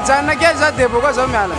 Sana क्या जात दे बोगा सब में आला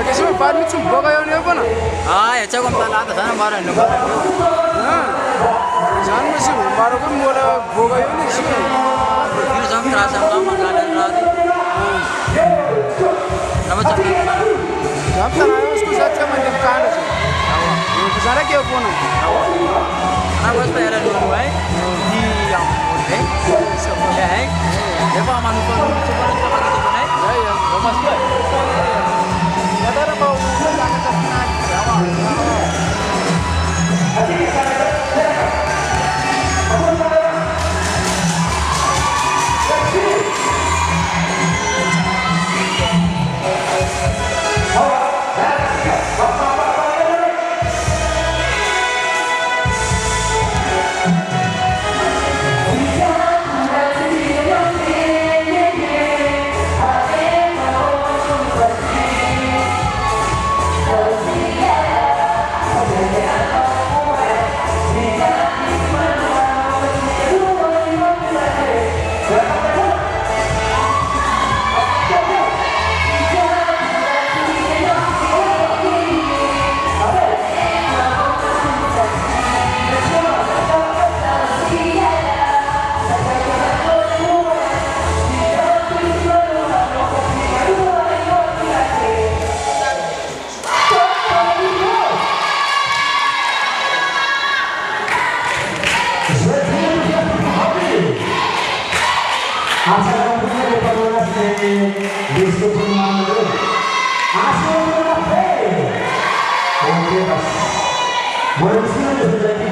Kisah apa ni cuma bawa yang ni apa na? Ya cakap tak ada sana marah ni. Jangan mesti baru pun mula bawa yang ni sih. Ini sama terasa sama ada lagi. Nama cakap. Jam tanah उसको साथ का मंदिर कहाँ है? ये सारा क्या phone है? Nama saya ada dua orang. Di yang orang. Sebenarnya है. Depa manusia coba gitu kan? Ya ya. Lepas tu. Ada bau jangan terkena jawab. Boleh